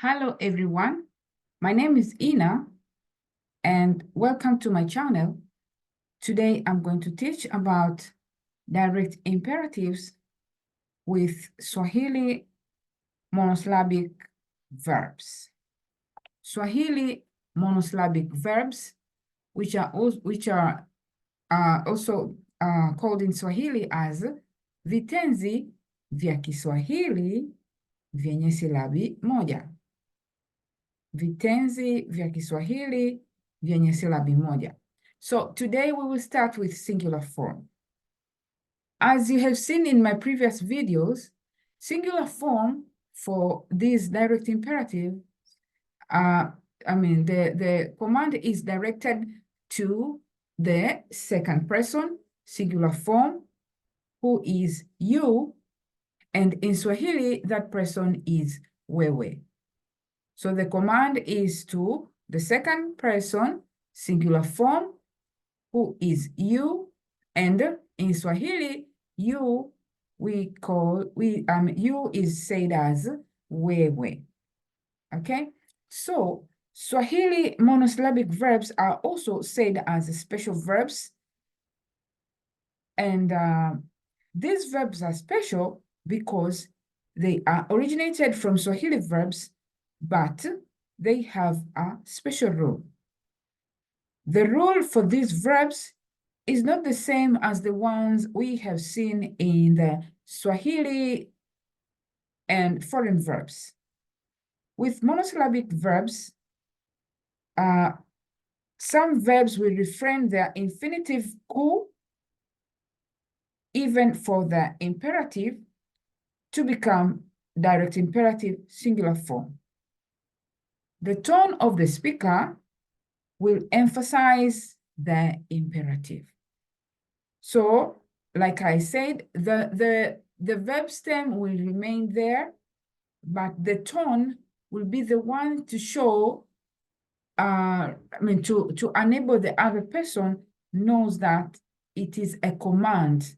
Hello everyone, my name is Ina and welcome to my channel. Today I'm going to teach about direct imperatives with Swahili monosyllabic verbs. Swahili monosyllabic verbs, which are also called in Swahili as vitenzi vya Kiswahili vyenye silabi moja. Vitenzi vya Kiswahili vyenye silabi moja. So today we will start with singular form. As you have seen in my previous videos, singular form for these direct imperative, the command is directed to the second person, singular form, who is you, and in Swahili, that person is wewe. So the command is to the second person, singular form, who is you, and in Swahili, you you is said as wewe. Okay, so Swahili monosyllabic verbs are also said as special verbs, and these verbs are special because they are originated from Swahili verbs, but they have a special rule. The rule for these verbs is not the same as the ones we have seen in the Swahili and foreign verbs. With monosyllabic verbs, some verbs will refrain their infinitive ku, even for the imperative, to become direct imperative singular form. The tone of the speaker will emphasize the imperative. So, like I said, the verb stem will remain there, but the tone will be the one to show, to enable the other person knows that it is a command.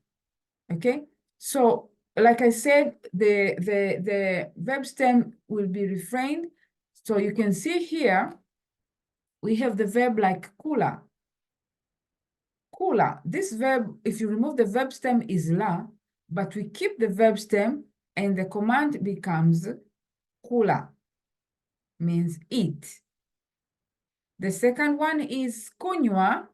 Okay, so like I said, the verb stem will be refrained. So you can see here, we have the verb like kula. Kula, this verb, if you remove the verb stem, is la, but we keep the verb stem and the command becomes kula, means eat. The second one is kunywa.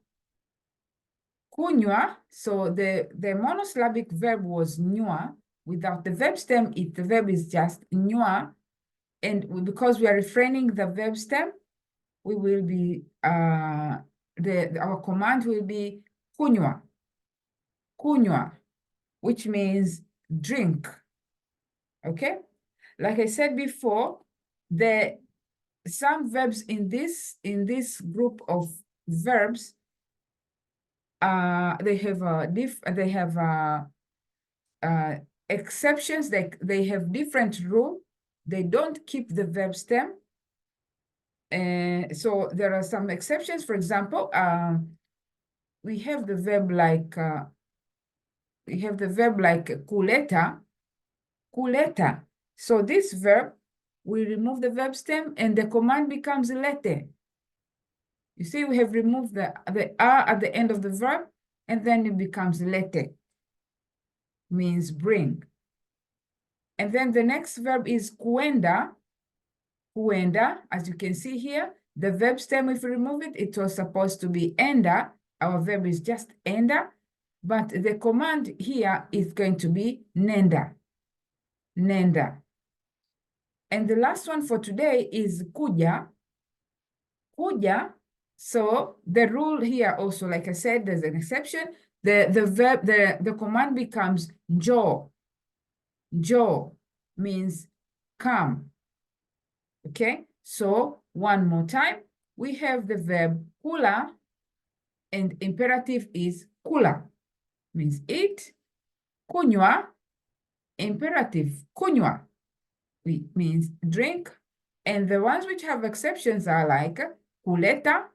Kunywa, so the monosyllabic verb was nywa. Without the verb stem, the verb is just nywa. And because we are refraining the verb stem, we will be, our command will be kunywa. Kunywa, which means drink. Okay? Like I said before, some verbs in this group of verbs, they have exceptions. They have different rule. They don't keep the verb stem. So there are some exceptions. For example, we have the verb like kuleta. Kuleta. So this verb, we remove the verb stem and the command becomes lete. You see, we have removed the R at the end of the verb, and then it becomes lete, means bring. And then the next verb is kuenda. Kuenda, as you can see here, the verb stem, if we remove it, it was supposed to be enda. Our verb is just enda, but the command here is going to be nenda. Nenda. And the last one for today is kuja. Kuja. So the rule here also, like I said, there's an exception. The command becomes njoo. Njoo means come. Okay, so one more time, we have the verb kula, and imperative is kula, means eat. Kunywa, imperative kunywa, means drink. And the ones which have exceptions are like kuleta,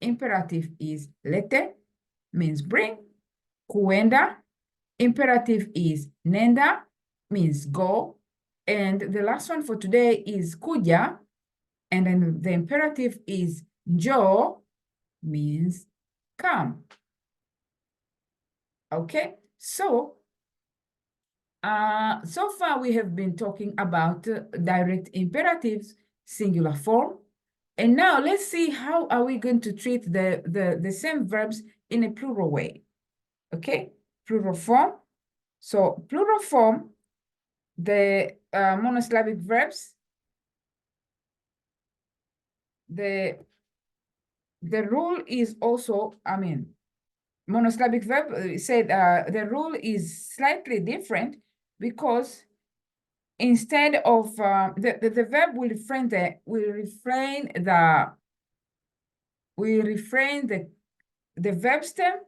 imperative is lete, means bring. Kuenda, imperative is nenda, means go. And the last one for today is kuja. And then the imperative is njoo, means come. Okay, so so far we have been talking about direct imperatives, singular form. And now let's see how are we going to treat the same verbs in a plural way. Okay, plural form. So plural form, the monosyllabic verbs, the rule is also, monosyllabic verb said the rule is slightly different because instead of the verb will refrain the verb stem,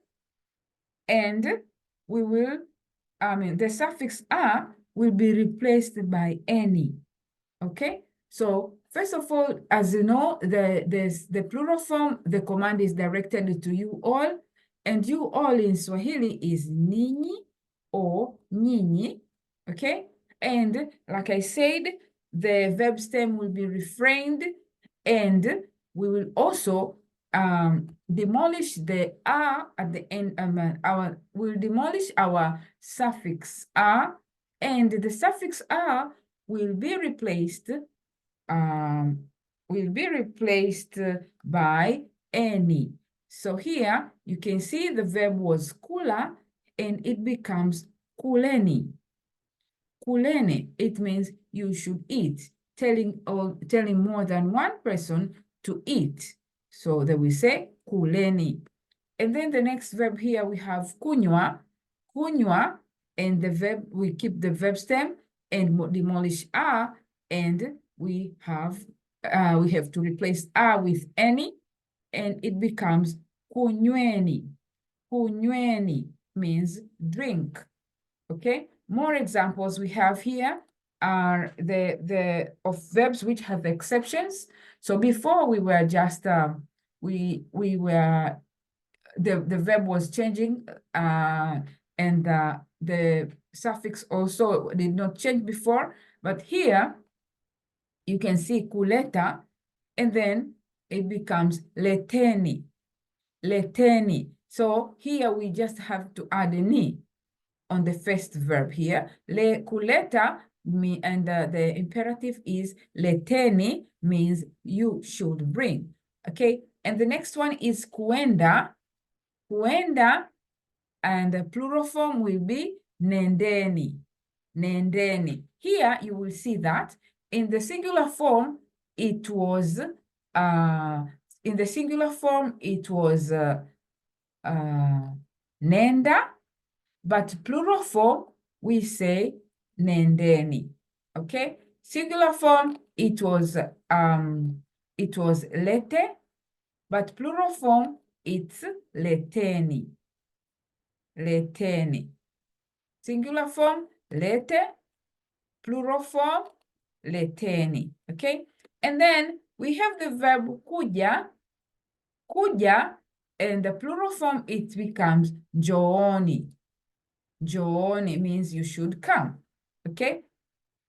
and we will the suffix a will be replaced by any. Okay, so first of all, as you know, the plural form, the command is directed to you all, and you all in Swahili is ninyi or nyinyi. Okay, and like I said, the verb stem will be refrained, and we will also demolish the a at the end. We'll demolish our suffix a, and the suffix a will be replaced by any. So here you can see the verb was kula and it becomes kuleni. Kulene, it means you should eat, telling more than one person to eat. So then we say kuleni. And then the next verb here we have kunywa, kunywa, and the verb, we keep the verb stem and demolish a, and we have to replace a with any, and it becomes kunyweni. Kunyweni means drink. Okay, more examples we have here are the of verbs which have exceptions. So before we were just we were the verb was changing and the suffix also did not change before, but here you can see kuleta, and then it becomes leteni, leteni. So here we just have to add a ni on the first verb here. Le kuleta, and the imperative is leteni, means you should bring. Okay, and the next one is kuenda. Kuenda, and the plural form will be nendeni. Nendeni. Here you will see that in the singular form it was nenda, but plural form we say nendeni. Okay, singular form it was lete, but plural form it's leteni. Leteni. Singular form lete, plural form leteni. Okay, and then we have the verb kuja. Kuja, and the plural form it becomes njooni. Njooni means you should come. Okay,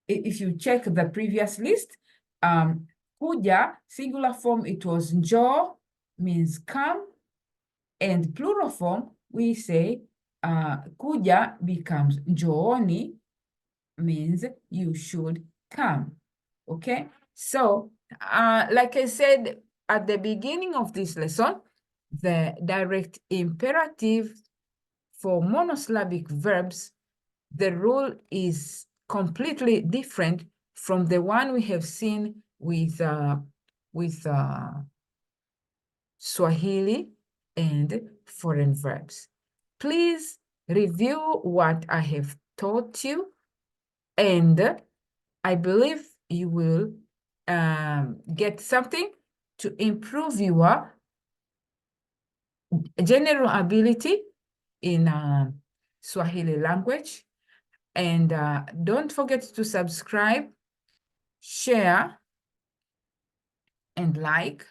if you check the previous list, kuja singular form it was njoo, means come, and plural form we say kuja becomes njooni, means you should come. Okay, so like I said at the beginning of this lesson, the direct imperative for monosyllabic verbs, the rule is completely different from the one we have seen with Swahili and foreign verbs. Please review what I have taught you, and I believe you will get something to improve your general ability in Swahili language. And don't forget to subscribe, share, and like,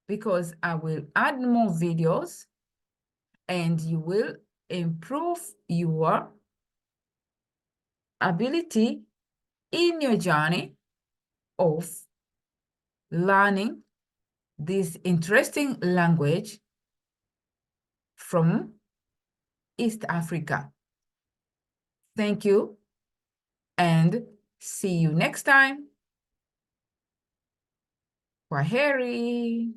because I will add more videos and you will improve your ability in your journey of learning this interesting language from East Africa. Thank you, and see you next time. Kwaheri.